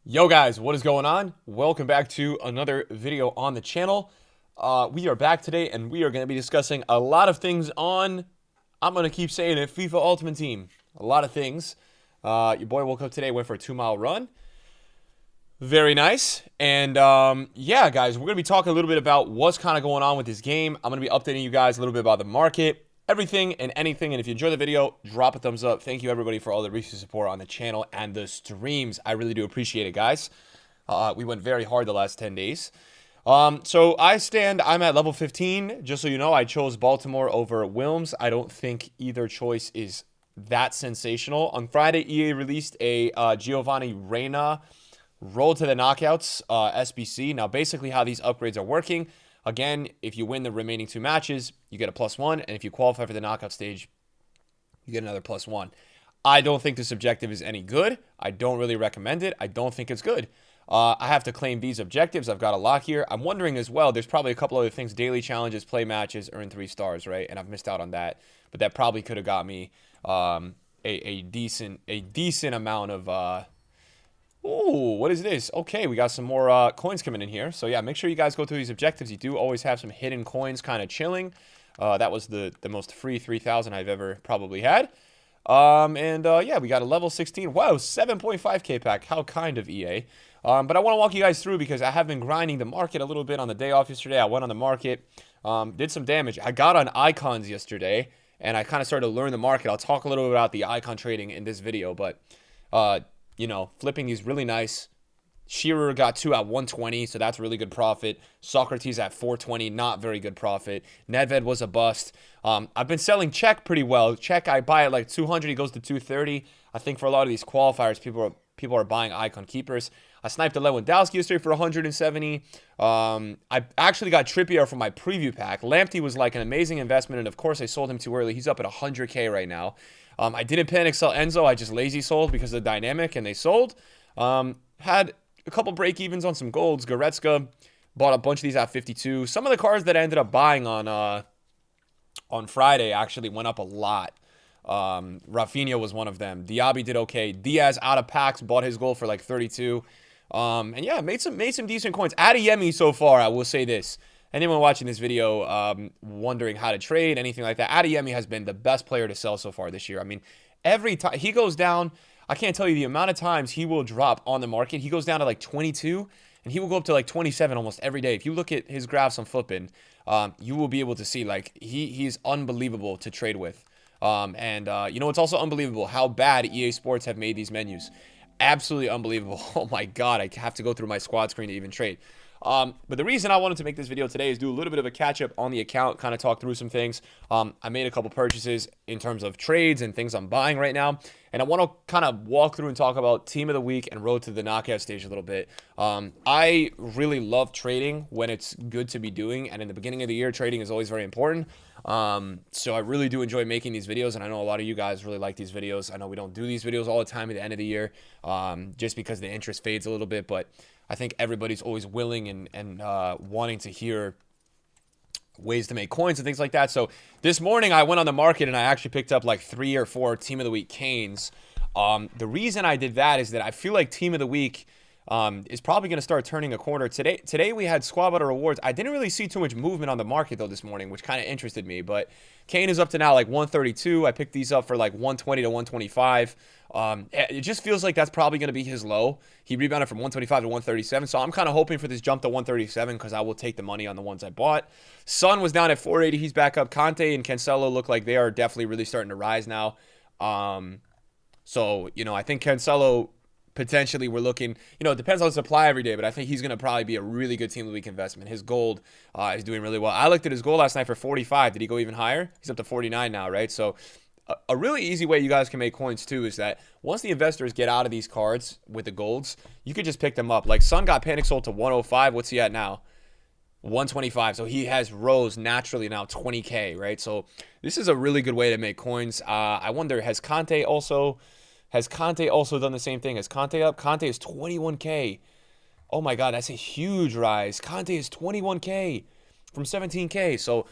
Yo guys, what is going on? Welcome back to another video on the channel. We are back today and we are going to be discussing a lot of things on, I'm going to keep saying it, FIFA Ultimate Team. A lot of things. Your boy woke up today, went for a 2-mile run. Very nice. And yeah, guys, we're going to be talking a little bit about what's kind of going on with this game. I'm going to be updating you guys a little bit about the market, everything and anything. And if you enjoy the video, drop a thumbs up. Thank you everybody for all the recent support on the channel and the streams. I really do appreciate it, guys. We went very hard the last 10 days. So I'm at level 15. Just so you know, I chose Baltimore over Wilms. I don't think either choice is that sensational. On Friday, EA released a Giovanni Reyna Roll to the Knockouts SBC. Now, basically how these upgrades are working, again, if you win the remaining 2 matches, you get a +1, and if you qualify for the knockout stage, you get another +1. I don't think this objective is any good. I don't really recommend it. I don't think it's good. I have to claim these objectives. I've got a lot here. I'm wondering as well, there's probably a couple other things, daily challenges, play matches, earn 3 stars, right? And I've missed out on that, but that probably could have got me a decent amount of... Ooh, what is this? Okay, we got some more coins coming in here. So yeah, make sure you guys go through these objectives. You do always have some hidden coins kind of chilling. That was the most free 3,000 I've ever probably had. Yeah, we got a level 16. Whoa, 7.5k pack. How kind of EA. But I want to walk you guys through because I have been grinding the market a little bit on the day off yesterday. I went on the market, did some damage. I got on icons yesterday, and I kind of started to learn the market. I'll talk a little bit about the icon trading in this video, but... you know, flipping these really nice. Shearer got 2 at 120, so that's really good profit. Socrates at 420, not very good profit. Nedved was a bust. I've been selling Czech pretty well. Czech, I buy at like 200, he goes to 230. I think for a lot of these qualifiers, people are buying icon keepers. I sniped a Lewandowski yesterday for 170. I actually got Trippier from my preview pack. Lamptey was like an amazing investment, and of course I sold him too early. He's up at 100k right now. I didn't panic sell Enzo. I just lazy sold because of the dynamic, and they sold. Had a couple break evens on some golds. Goretzka bought a bunch of these at 52. Some of the cards that I ended up buying on Friday actually went up a lot. Rafinha was one of them. Diaby did okay. Diaz out of packs bought his goal for like 32. And yeah, made some decent coins. Adeyemi so far, I will say this. Anyone watching this video wondering how to trade, anything like that, Adeyemi has been the best player to sell so far this year. I mean, every time he goes down, I can't tell you the amount of times he will drop on the market. He goes down to like 22, and he will go up to like 27 almost every day. If you look at his graphs on Flippin', you will be able to see like he's unbelievable to trade with. You know, it's also unbelievable how bad EA Sports have made these menus. Absolutely unbelievable. Oh my God, I have to go through my squad screen to even trade. But the reason I wanted to make this video today is do a little bit of a catch-up on the account, kind of talk through some things. I made a couple purchases in terms of trades and things I'm buying right now, and I want to kind of walk through and talk about Team of the Week and road to the knockout stage a little bit. I really love trading when it's good to be doing, and in the beginning of the year, trading is always very important. So I really do enjoy making these videos, and I know a lot of you guys really like these videos. I know we don't do these videos all the time at the end of the year, just because the interest fades a little bit, but I think everybody's always willing and wanting to hear ways to make coins and things like that. So this morning I went on the market and I actually picked up like 3 or 4 Team of the Week Canes. The reason I did that is that I feel like Team of the Week is probably going to start turning a corner. Today we had squad battle rewards. I didn't really see too much movement on the market though this morning, which kind of interested me. But Kane is up to now like 132. I picked these up for like 120 to 125. It just feels like that's probably going to be his low. He rebounded from 125 to 137. So I'm kind of hoping for this jump to 137 because I will take the money on the ones I bought. Son was down at 480. He's back up. Conte and Cancelo look like they are definitely really starting to rise now. So, you know, I think Cancelo... potentially we're looking, you know, it depends on the supply every day, but I think he's going to probably be a really good Team of the Week investment. His gold is doing really well. I looked at his gold last night for 45. Did he go even higher? He's up to 49 now, right? So a really easy way you guys can make coins too is that once the investors get out of these cards with the golds, you could just pick them up. Like Son got panic sold to 105. What's he at now? 125. So he has rose naturally now 20k, right? So this is a really good way to make coins. I wonder, has Conte also done the same thing? Has Conte up? Conte is 21k. Oh my God, that's a huge rise. Conte is 21k from 17k. So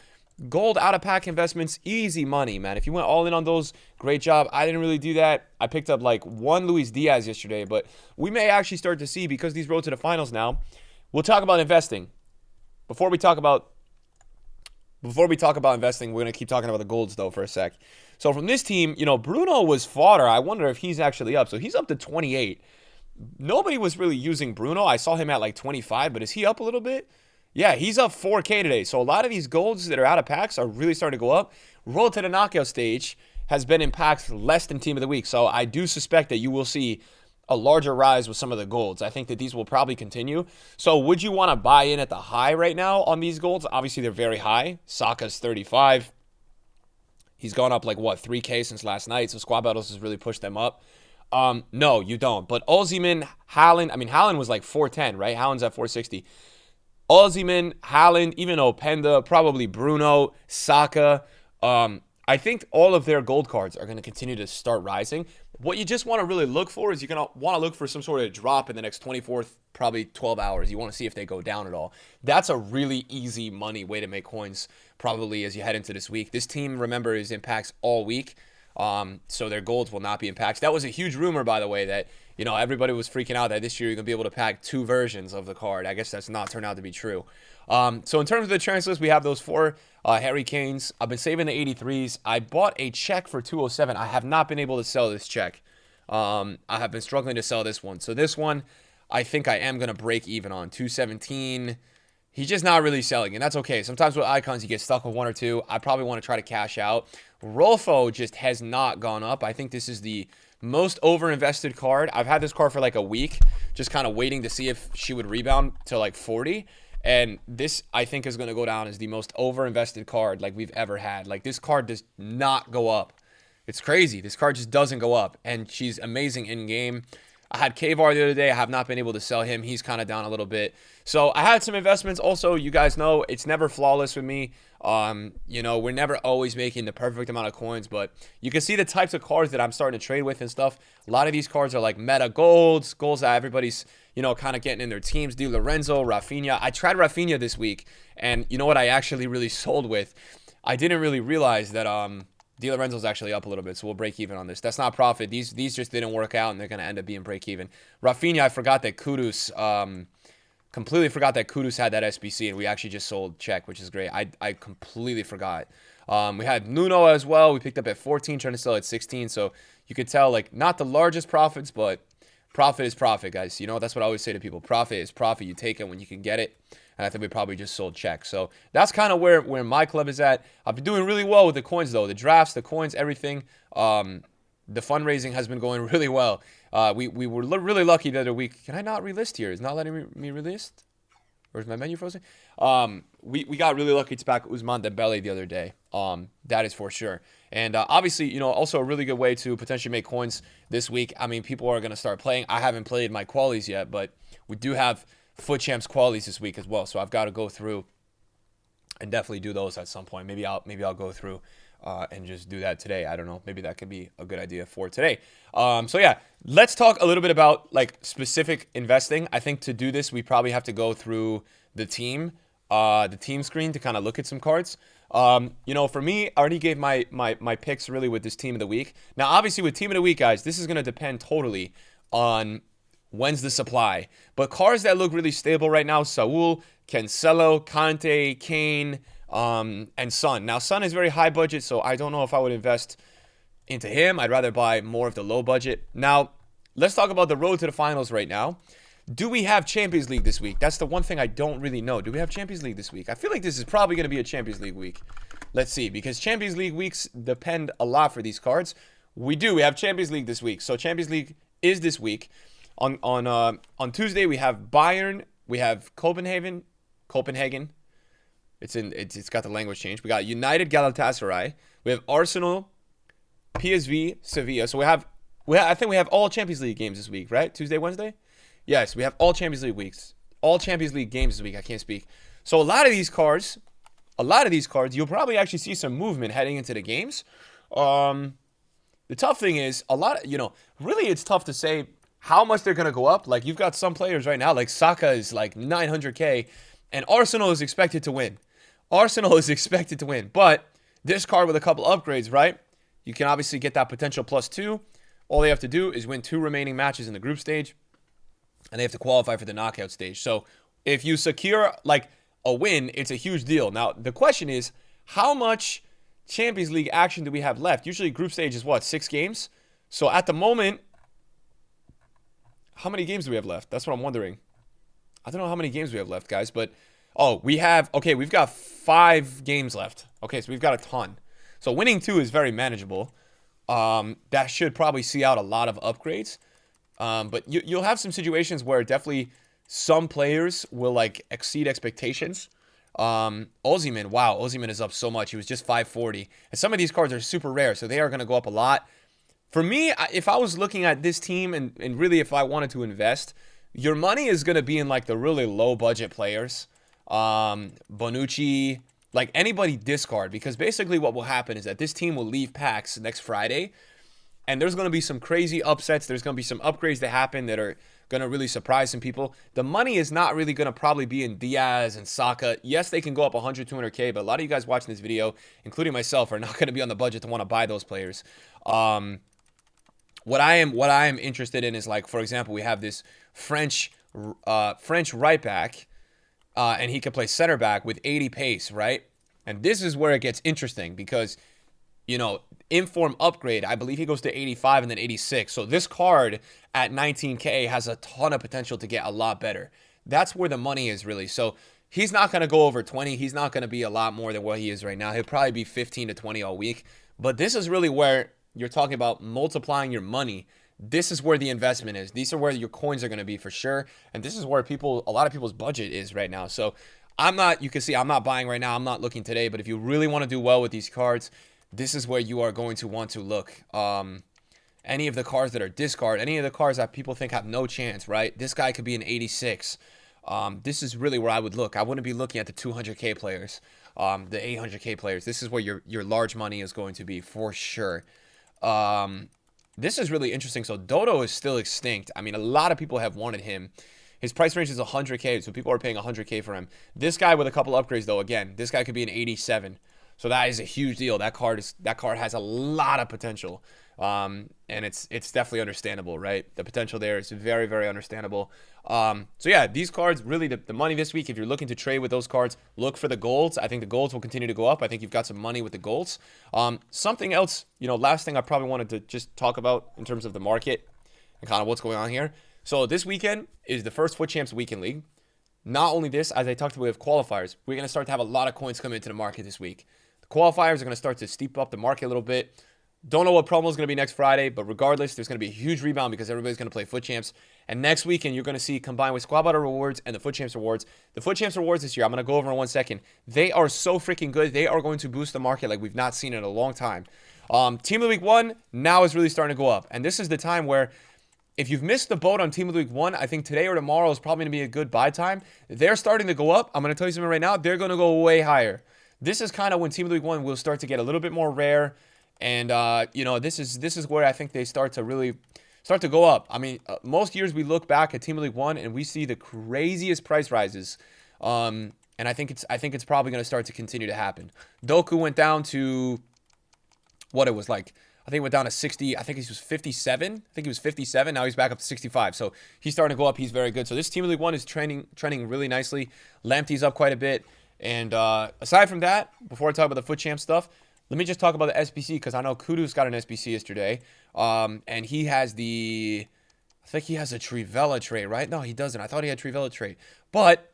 Gold out of pack investments, easy money, man. If you went all in on those, great job. I didn't really do that. I picked up like one Luis Diaz yesterday, but we may actually start to see, because these road to the finals now, we'll talk about investing. Before we talk about investing, we're going to keep talking about the golds though for a sec. So from this team, Bruno was fodder. I wonder if he's actually up. So he's up to 28. Nobody was really using Bruno. I saw him at like 25, but is he up a little bit? Yeah, he's up 4K today. So a lot of these golds that are out of packs are really starting to go up. Road to the knockout stage has been in packs less than team of the week. So I do suspect that you will see a larger rise with some of the golds. I think that these will probably continue. So would you want to buy in at the high right now on these golds? Obviously, they're very high. Saka's 35. He's gone up like, 3K since last night. So Squad Battles has really pushed them up. No, you don't. But Osimhen, Haaland was like 410, right? Haaland's at 460. Osimhen, Haaland, even Openda, probably Bruno, Saka. I think all of their gold cards are going to continue to start rising. What you just want to really look for is you're going to want to look for some sort of drop in the next 24, probably 12 hours. You want to see if they go down at all. That's a really easy money way to make coins probably as you head into this week. This team, remember, is in packs all week. So their golds will not be in packs. That was a huge rumor, by the way, that everybody was freaking out that this year you're gonna be able to pack 2 versions of the card. I guess that's not turned out to be true. So in terms of the transfer list, we have those 4 Harry Kanes. I've been saving the 83s. I bought a check for 207. I have not been able to sell this check. I have been struggling to sell this one. So this one, I think I am gonna break even on 217. He's just not really selling, and that's okay. Sometimes with icons, you get stuck with 1 or 2. I probably want to try to cash out. Rolfo just has not gone up. I think this is the most over-invested card. I've had this card for like a week, just kind of waiting to see if she would rebound to like 40. And this, I think, is going to go down as the most over-invested card like we've ever had. Like, this card does not go up. It's crazy. This card just doesn't go up, and she's amazing in-game. I had Kavar the other day. I have not been able to sell him. He's kind of down a little bit. So I had some investments. Also, you guys know it's never flawless with me. We're never always making the perfect amount of coins, but you can see the types of cards that I'm starting to trade with and stuff. A lot of these cards are like meta golds that everybody's, kind of getting in their teams. Di Lorenzo, Rafinha. I tried Rafinha this week, and you know what I actually really sold with? I didn't really realize that Di Lorenzo's actually up a little bit, so we'll break even on this. That's not profit. These just didn't work out, and they're going to end up being break even. Rafinha, I forgot that Kudus, completely forgot that Kudus had that SBC, and we actually just sold check, which is great. I completely forgot. We had Nuno as well. We picked up at 14, trying to sell at 16, so you could tell, like, not the largest profits, but profit is profit, guys. That's what I always say to people. Profit is profit. You take it when you can get it. And I think we probably just sold check. So that's kind of where my club is at. I've been doing really well with the coins, though. The drafts, the coins, everything. The fundraising has been going really well. We were really lucky the other week. Can I not relist here? It's not letting me relist? Or is my menu frozen? We got really lucky to back Ousmane Dembele the other day. That is for sure. And obviously, also a really good way to potentially make coins this week. I mean, people are going to start playing. I haven't played my qualies yet, but we do have Foot Champs qualies this week as well, so I've got to go through and definitely do those at some point. Maybe I'll go through and just do that today. I don't know. Maybe that could be a good idea for today. So yeah, let's talk a little bit about like specific investing. I think to do this, we probably have to go through the team screen to kind of look at some cards. For me, I already gave my picks really with this team of the week. Now, obviously, with team of the week, guys, this is going to depend totally on when's the supply. But cards that look really stable right now, Saul, Cancelo, Kante, Kane, and Son. Now, Son is very high budget, so I don't know if I would invest into him. I'd rather buy more of the low budget. Now, let's talk about the road to the finals right now. Do we have Champions League this week? That's the one thing I don't really know. Do we have Champions League this week? I feel like this is probably going to be a Champions League week. Let's see, because Champions League weeks depend a lot for these cards. We have Champions League this week. So Champions League is this week. On Tuesday we have Bayern, we have Copenhagen. It's got the language change. We got United, Galatasaray. We have Arsenal, PSV, Sevilla. So I think we have all Champions League games this week, right? Tuesday, Wednesday? Yes, we have all Champions League weeks. All Champions League games this week. I can't speak. So a lot of these cards, you'll probably actually see some movement heading into the games. The tough thing is really it's tough to say how much they're going to go up. Like, you've got some players right now, like Saka is like 900K, and Arsenal is expected to win. Arsenal is expected to win, but this card with a couple upgrades, right? You can obviously get that potential +2. All they have to do is win 2 remaining matches in the group stage, and they have to qualify for the knockout stage. So if you secure like a win, it's a huge deal. Now, the question is, how much Champions League action do we have left? Usually group stage is what, 6 games? So at the moment, how many games do we have left? That's what I'm wondering. I don't know how many games we have left, guys, but we've got 5 games left. Okay, so we've got a ton. So winning 2 is very manageable. That should probably see out a lot of upgrades. But you'll have some situations where definitely some players will like exceed expectations. Osimhen, wow, Osimhen is up so much. He was just 540. And some of these cards are super rare, so they are going to go up a lot. For me, if I was looking at this team and really if I wanted to invest, your money is going to be in like the really low budget players. Bonucci, like anybody discard, because basically what will happen is that this team will leave packs next Friday, and there's going to be some crazy upsets. There's going to be some upgrades that happen that are going to really surprise some people. The money is not really going to probably be in Diaz and Saka. Yes, they can go up 100, 200K, but a lot of you guys watching this video, including myself, are not going to be on the budget to want to buy those players. What I am interested in is, like, for example, we have this French right back, and he can play center back with 80 pace, right? And this is where it gets interesting because, you know, inform upgrade, I believe he goes to 85 and then 86. So this card at 19K has a ton of potential to get a lot better. That's where the money is really. So he's not going to go over 20. He's not going to be a lot more than what he is right now. He'll probably be 15 to 20 all week. But this is really where you're talking about multiplying your money. This is where the investment is. These are where your coins are going to be for sure. And this is where a lot of people's budget is right now. So you can see I'm not buying right now. I'm not looking today. But if you really want to do well with these cards, this is where you are going to want to look. Any of the cards that are discard, any of the cards that people think have no chance, right? This guy could be an 86. This is really where I would look. I wouldn't be looking at the 200K players, the 800K players. This is where your large money is going to be for sure. This is really interesting. So Dodo is still extinct. I mean, a lot of people have wanted him. His price range is 100K, so people are paying 100K for him. This guy with a couple upgrades, though, again, this guy could be an 87. So that is a huge deal. That card has a lot of potential, and it's definitely understandable, right? The potential there is very, very understandable. So yeah, these cards really the money this week. If you're looking to trade with those cards, look for the golds. I think the golds will continue to go up. I think you've got some money with the golds. Something else, last thing I probably wanted to just talk about in terms of the market and kind of what's going on here. So this weekend is the first Foot Champs Weekend League. Not only this, as I talked about with qualifiers, we're going to start to have a lot of coins come into the market this week. Qualifiers are going to start to steep up the market a little bit. Don't know what promo is going to be next Friday, but regardless, there's going to be a huge rebound because everybody's going to play Foot Champs. And next weekend, you're going to see, combined with Squad Battle rewards and the Foot Champs rewards, the Foot Champs rewards this year, I'm going to go over in 1 second. They are so freaking good. They are going to boost the market like we've not seen in a long time. Team of the Week 1 now is really starting to go up. And this is the time where if you've missed the boat on Team of the Week 1, I think today or tomorrow is probably going to be a good buy time. They're starting to go up. I'm going to tell you something right now. They're going to go way higher. This is kind of when Team of the Week 1 will start to get a little bit more rare. And, this is where I think they start to go up. I mean, most years we look back at Team of the Week 1 and we see the craziest price rises. And I think it's probably going to start to continue to happen. Doku went down to what it was like. I think it went down to 60. I think he was 57. I think he was 57. Now he's back up to 65. So he's starting to go up. He's very good. So this Team of the Week 1 is trending really nicely. Lamptey's up quite a bit. And aside from that, before I talk about the Foot Champ stuff, let me just talk about the SBC because I know Kudu's got an SBC yesterday. And he has I think he has a Trivela trait, right? No, he doesn't. I thought he had Trivela trait. But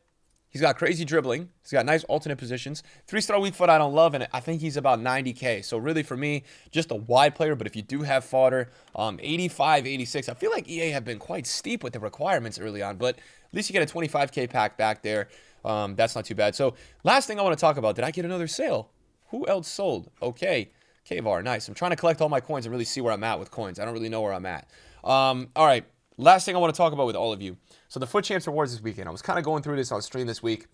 he's got crazy dribbling. He's got nice alternate positions. 3-star weak foot I don't love, and I think he's about 90K. So really for me, just a wide player. But if you do have fodder, 85, 86. I feel like EA have been quite steep with the requirements early on. But at least you get a 25K pack back there. That's not too bad. So last thing I want to talk about, did I get another sale? Who else sold? Okay. Kvar, nice. I'm trying to collect all my coins and really see where I'm at with coins. I don't really know where I'm at. All right. Last thing I want to talk about with all of you. So the Foot Champs rewards this weekend. I was kind of going through this on stream this week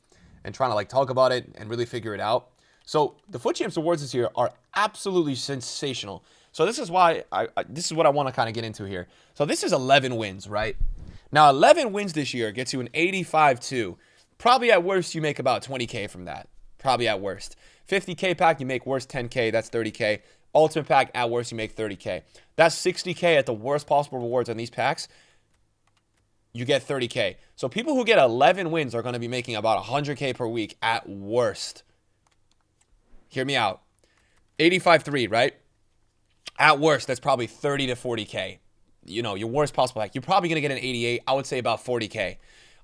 and trying to talk about it and really figure it out. So the Foot Champs rewards this year are absolutely sensational. So this is why this is what I want to kind of get into here. So this is 11 wins, right? Now 11 wins this year gets you an 85-2. Probably at worst you make about 20K from that. probably at worst. 50K pack, you make worst 10K, that's 30K. Ultimate pack, at worst, you make 30K. That's 60K at the worst possible rewards on these packs. You get 30K. So people who get 11 wins are going to be making about 100K per week at worst. Hear me out. 85-3, right? At worst, that's probably 30 to 40K. You know, your worst possible pack. You're probably going to get an 88. I would say about 40K.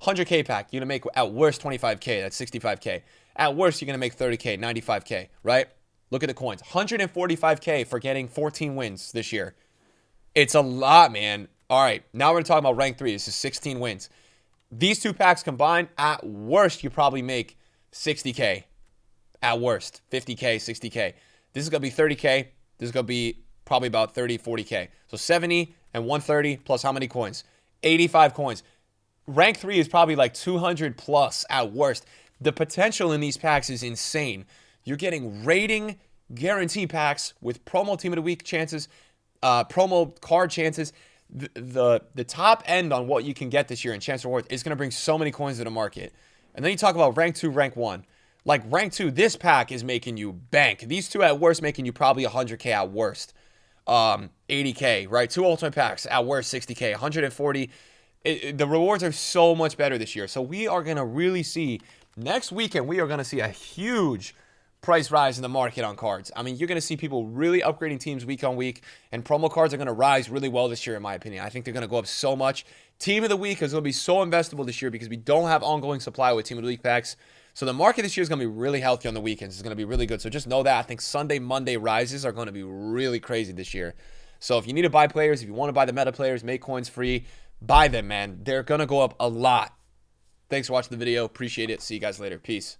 100K pack, you're going to make at worst 25K. That's 65K. At worst, you're going to make 30K, 95K, right? Look at the coins. 145K for getting 14 wins this year. It's a lot, man. All right, now we're going to talk about rank 3. This is 16 wins. These two packs combined, at worst, you probably make 60K. At worst, 50K, 60K. This is going to be 30K. This is going to be probably about 30, 40K. So 70 and 130 plus how many coins? 85 coins. Rank 3 is probably like 200 plus at worst. The potential in these packs is insane. You're getting rating guarantee packs with promo team of the week chances, promo card chances. The top end on what you can get this year in chance rewards is going to bring so many coins to the market. And then you talk about rank 2, rank 1. Like rank 2, this pack is making you bank. These two at worst making you probably 100K at worst. 80K, right? 2 ultimate packs at worst 60K, 140. The rewards are so much better this year. So we are going to really see next weekend, we are going to see a huge price rise in the market on cards. I mean, you're going to see people really upgrading teams week on week, and promo cards are going to rise really well this year, in my opinion. I think they're going to go up so much. Team of the week is going to be so investable this year because we don't have ongoing supply with team of the week packs. So the market this year is going to be really healthy on the weekends. It's going to be really good. So just know that. I think Sunday, Monday rises are going to be really crazy this year. So if you need to buy players, if you want to buy the meta players, make coins free, buy them, man. They're going to go up a lot. Thanks for watching the video. Appreciate it. See you guys later. Peace.